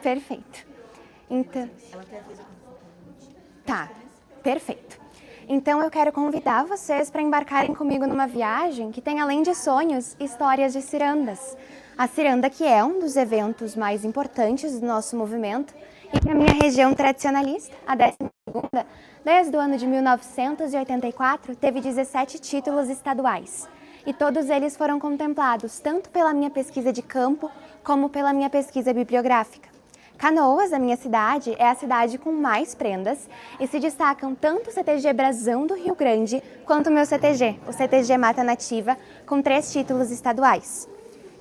Perfeito. Então, tá, perfeito. Então eu quero convidar vocês para embarcarem comigo numa viagem que tem, além de sonhos, histórias de cirandas. A ciranda, que é um dos eventos mais importantes do nosso movimento e que a minha região tradicionalista, a 12ª, desde o ano de 1984, teve 17 títulos estaduais. E todos eles foram contemplados tanto pela minha pesquisa de campo como pela minha pesquisa bibliográfica. Canoas, a minha cidade, é a cidade com mais prendas e se destacam tanto o CTG Brasão do Rio Grande quanto o meu CTG, o CTG Mata Nativa, com 3 títulos estaduais.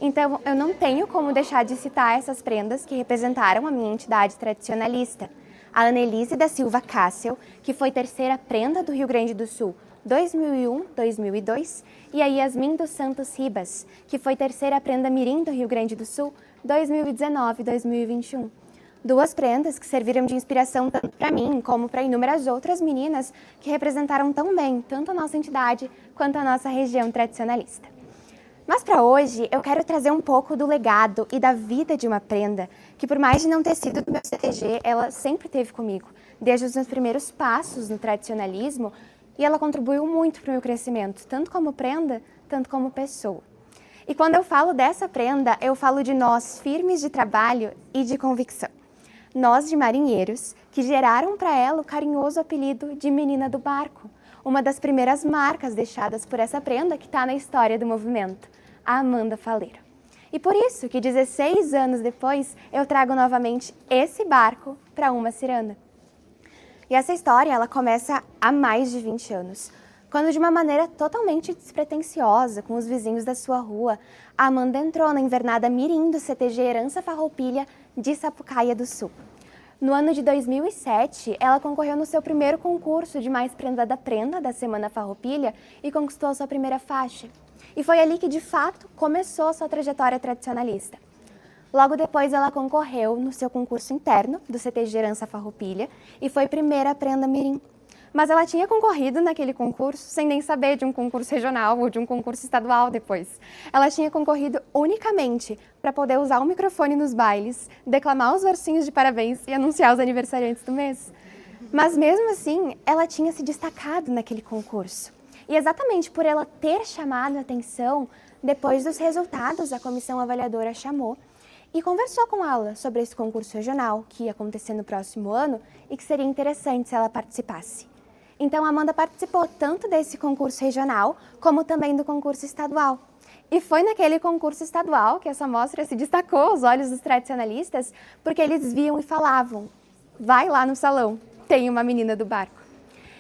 Então, eu não tenho como deixar de citar essas prendas que representaram a minha entidade tradicionalista. A Annelise da Silva Cássio, que foi 3ª prenda do Rio Grande do Sul 2001-2002, e a Yasmin dos Santos Ribas, que foi 3ª prenda mirim do Rio Grande do Sul 2019-2021. 2 prendas que serviram de inspiração tanto para mim como para inúmeras outras meninas que representaram tão bem tanto a nossa entidade quanto a nossa região tradicionalista. Mas para hoje eu quero trazer um pouco do legado e da vida de uma prenda que, por mais de não ter sido do meu CTG, ela sempre esteve comigo, desde os meus primeiros passos no tradicionalismo, e ela contribuiu muito para o meu crescimento, tanto como prenda, tanto como pessoa. E quando eu falo dessa prenda, eu falo de nós firmes de trabalho e de convicção. Nós de marinheiros, que geraram para ela o carinhoso apelido de Menina do Barco, uma das primeiras marcas deixadas por essa prenda que está na história do movimento, a Amanda Faleiro. E por isso que 16 anos depois eu trago novamente esse barco para uma ciranda. E essa história ela começa há mais de 20 anos, quando de uma maneira totalmente despretensiosa, com os vizinhos da sua rua, a Amanda entrou na invernada mirim do CTG Herança Farroupilha de Sapucaia do Sul. No ano de 2007, ela concorreu no seu primeiro concurso de mais prenda da Semana Farroupilha e conquistou a sua primeira faixa. E foi ali que, de fato, começou a sua trajetória tradicionalista. Logo depois, ela concorreu no seu concurso interno do CTG Herança Farroupilha e foi primeira prenda mirim. Mas ela tinha concorrido naquele concurso sem nem saber de um concurso regional ou de um concurso estadual depois. Ela tinha concorrido unicamente para poder usar o microfone nos bailes, declamar os versinhos de parabéns e anunciar os aniversariantes do mês. Mas mesmo assim, ela tinha se destacado naquele concurso. E exatamente por ela ter chamado a atenção, depois dos resultados, a comissão avaliadora chamou e conversou com ela sobre esse concurso regional que ia acontecer no próximo ano e que seria interessante se ela participasse. Então, a Amanda participou tanto desse concurso regional, como também do concurso estadual. E foi naquele concurso estadual que essa mostra se destacou aos olhos dos tradicionalistas, porque eles viam e falavam, vai lá no salão, tem uma menina do barco.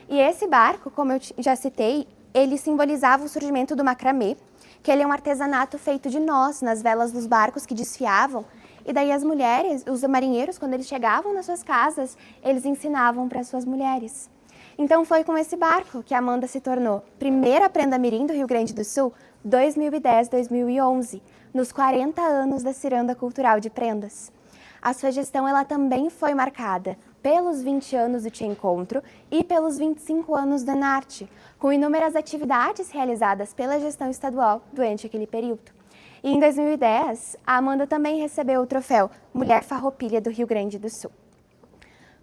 E esse barco, como eu já citei, ele simbolizava o surgimento do macramê, que ele é um artesanato feito de nós, nas velas dos barcos que desfiavam. E daí as mulheres, os marinheiros, quando eles chegavam nas suas casas, eles ensinavam para as suas mulheres. Então foi com esse barco que a Amanda se tornou primeira prenda mirim do Rio Grande do Sul 2010-2011, nos 40 anos da Ciranda Cultural de Prendas. A sua gestão ela também foi marcada pelos 20 anos do Te Encontro e pelos 25 anos da NARTE, com inúmeras atividades realizadas pela gestão estadual durante aquele período. E em 2010, a Amanda também recebeu o troféu Mulher Farroupilha do Rio Grande do Sul.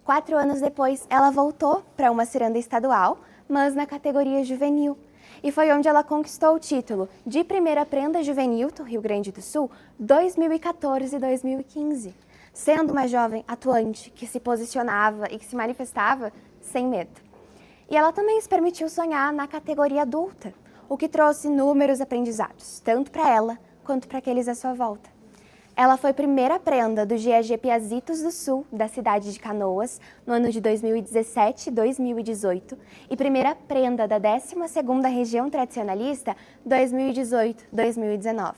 4 anos depois, ela voltou para uma ciranda estadual, mas na categoria juvenil. E foi onde ela conquistou o título de primeira prenda juvenil do Rio Grande do Sul 2014 e 2015, sendo uma jovem atuante que se posicionava e que se manifestava sem medo. E ela também se permitiu sonhar na categoria adulta, o que trouxe inúmeros aprendizados, tanto para ela quanto para aqueles à sua volta. Ela foi primeira prenda do GAG Piazitos do Sul, da cidade de Canoas, no ano de 2017 e 2018, e primeira prenda da 12ª Região Tradicionalista 2018-2019.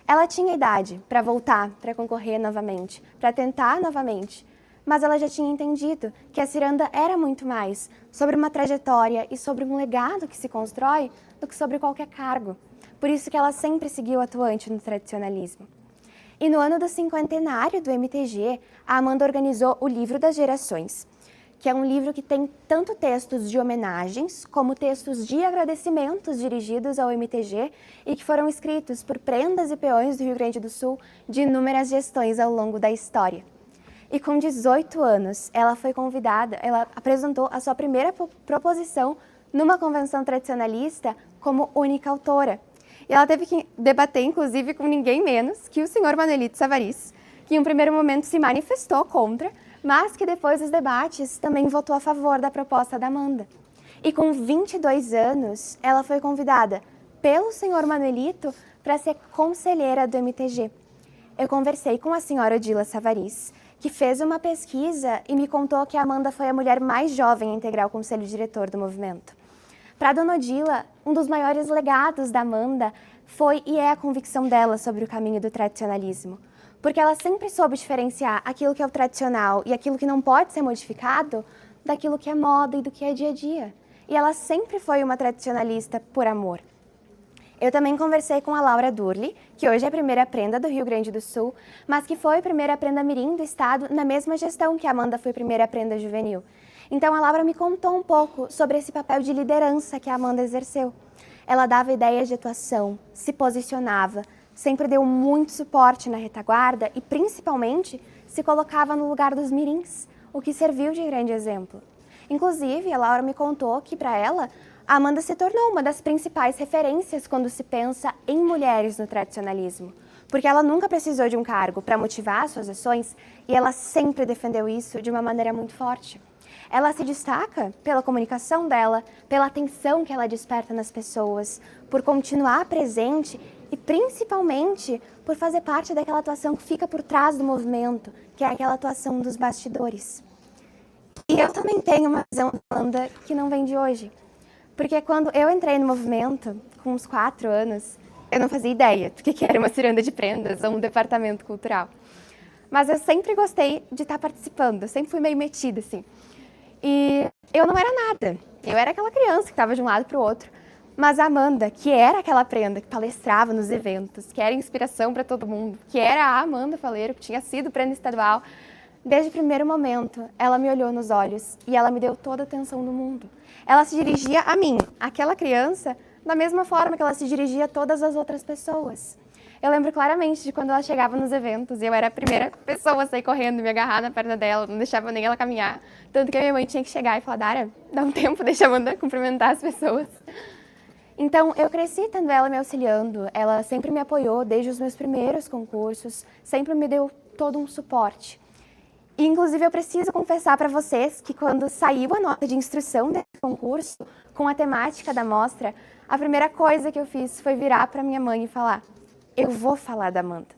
Ela tinha idade para voltar, para concorrer novamente, para tentar novamente, mas ela já tinha entendido que a ciranda era muito mais sobre uma trajetória e sobre um legado que se constrói do que sobre qualquer cargo. Por isso que ela sempre seguiu atuante no tradicionalismo. E no ano do 50º do MTG, a Amanda organizou o Livro das Gerações, que é um livro que tem tanto textos de homenagens, como textos de agradecimentos dirigidos ao MTG e que foram escritos por prendas e peões do Rio Grande do Sul de inúmeras gestões ao longo da história. E com 18 anos, ela foi convidada, ela apresentou a sua primeira proposição numa convenção tradicionalista como única autora. E ela teve que debater, inclusive, com ninguém menos que o senhor Manuelito Savarys, que em um primeiro momento se manifestou contra, mas que depois dos debates também votou a favor da proposta da Amanda. E com 22 anos, ela foi convidada pelo senhor Manuelito para ser conselheira do MTG. Eu conversei com a senhora Odila Savarys, que fez uma pesquisa e me contou que a Amanda foi a mulher mais jovem a integrar o conselho diretor do movimento. Para a dona Odila, um dos maiores legados da Amanda foi e é a convicção dela sobre o caminho do tradicionalismo, porque ela sempre soube diferenciar aquilo que é o tradicional e aquilo que não pode ser modificado daquilo que é moda e do que é dia a dia. E ela sempre foi uma tradicionalista por amor. Eu também conversei com a Laura Durli, que hoje é a primeira prenda do Rio Grande do Sul, mas que foi a primeira prenda mirim do estado na mesma gestão que a Amanda foi a primeira prenda juvenil. Então a Laura me contou um pouco sobre esse papel de liderança que a Amanda exerceu. Ela dava ideias de atuação, se posicionava, sempre deu muito suporte na retaguarda e, principalmente, se colocava no lugar dos mirins, o que serviu de grande exemplo. Inclusive, a Laura me contou que, para ela, a Amanda se tornou uma das principais referências quando se pensa em mulheres no tradicionalismo, porque ela nunca precisou de um cargo para motivar suas ações e ela sempre defendeu isso de uma maneira muito forte. Ela se destaca pela comunicação dela, pela atenção que ela desperta nas pessoas, por continuar presente e principalmente por fazer parte daquela atuação que fica por trás do movimento, que é aquela atuação dos bastidores. E eu também tenho uma visão da Amanda que não vem de hoje, porque quando eu entrei no movimento, com uns 4 anos, eu não fazia ideia do que era uma ciranda de prendas ou um departamento cultural. Mas eu sempre gostei de estar participando, eu sempre fui meio metida, assim. E eu não era nada, eu era aquela criança que estava de um lado para o outro. Mas a Amanda, que era aquela prenda que palestrava nos eventos, que era inspiração para todo mundo, que era a Amanda Faleiro, que tinha sido prenda estadual, desde o primeiro momento, ela me olhou nos olhos e ela me deu toda a atenção do mundo. Ela se dirigia a mim, aquela criança, da mesma forma que ela se dirigia a todas as outras pessoas. Eu lembro claramente de quando ela chegava nos eventos e eu era a primeira pessoa a sair correndo, me agarrar na perna dela, não deixava nem ela caminhar. Tanto que a minha mãe tinha que chegar e falar: Dara, dá um tempo, deixa a Amanda cumprimentar as pessoas. Então, eu cresci tendo ela me auxiliando, ela sempre me apoiou desde os meus primeiros concursos, sempre me deu todo um suporte. E, inclusive, eu preciso confessar para vocês que quando saiu a nota de instrução desse concurso, com a temática da mostra, a primeira coisa que eu fiz foi virar para minha mãe e falar: eu vou falar da Amanda.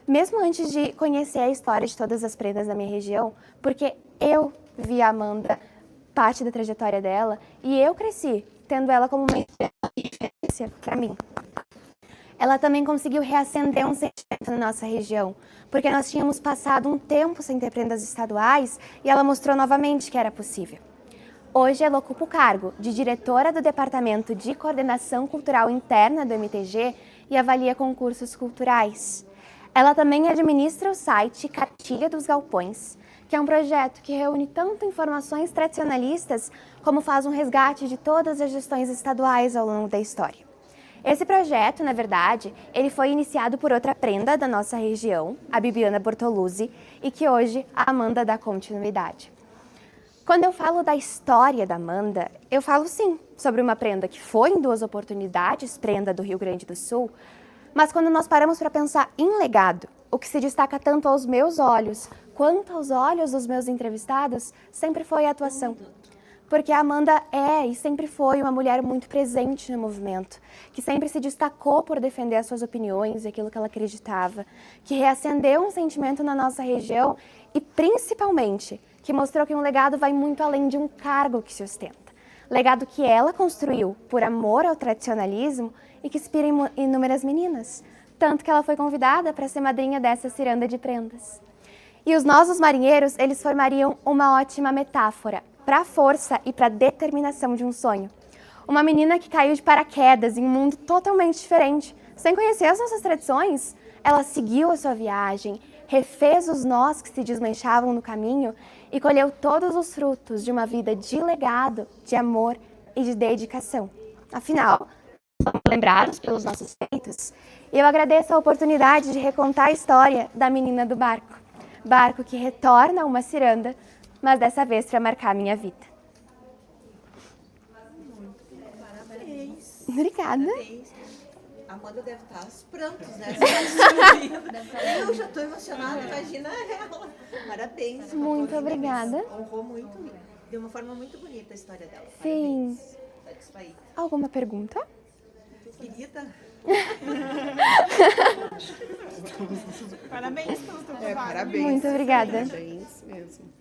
Mesmo antes de conhecer a história de todas as prendas da minha região, porque eu vi a Amanda, parte da trajetória dela, e eu cresci tendo ela como uma referência para mim. Ela também conseguiu reacender um sentimento na nossa região, porque nós tínhamos passado um tempo sem ter prendas estaduais e ela mostrou novamente que era possível. Hoje ela ocupa o cargo de diretora do Departamento de Coordenação Cultural Interna do MTG e avalia concursos culturais. Ela também administra o site Cartilha dos Galpões, que é um projeto que reúne tanto informações tradicionalistas como faz um resgate de todas as gestões estaduais ao longo da história. Esse projeto, na verdade, ele foi iniciado por outra prenda da nossa região, a Bibiana Bortoluzzi, e que hoje a Amanda dá continuidade. Quando eu falo da história da Amanda, eu falo sim sobre uma prenda que foi em 2 oportunidades prenda do Rio Grande do Sul, mas quando nós paramos para pensar em legado, o que se destaca tanto aos meus olhos quanto aos olhos dos meus entrevistados, sempre foi a atuação. Porque a Amanda é e sempre foi uma mulher muito presente no movimento, que sempre se destacou por defender as suas opiniões e aquilo que ela acreditava, que reacendeu um sentimento na nossa região e, principalmente, que mostrou que um legado vai muito além de um cargo que se ostenta. Legado que ela construiu por amor ao tradicionalismo e que inspira inúmeras meninas, tanto que ela foi convidada para ser madrinha dessa ciranda de prendas. E os nós, os marinheiros, eles formariam uma ótima metáfora para a força e para a determinação de um sonho. Uma menina que caiu de paraquedas em um mundo totalmente diferente, sem conhecer as nossas tradições, ela seguiu a sua viagem, refez os nós que se desmanchavam no caminho e colheu todos os frutos de uma vida de legado, de amor e de dedicação. Afinal, somos lembrados pelos nossos feitos, e eu agradeço a oportunidade de recontar a história da menina do barco. Barco que retorna a uma ciranda, mas dessa vez para marcar a minha vida. Parabéns. Obrigada. Parabéns. A Amanda deve estar aos prantos, né? Eu já estou emocionada, imagina ela. Parabéns. Muito obrigada. Honrou muito, de uma forma muito bonita a história dela. Sim. Parabéns. Isso aí. Alguma pergunta? Querida. Parabéns pelo teu trabalho. Parabéns. Muito obrigada. Parabéns mesmo.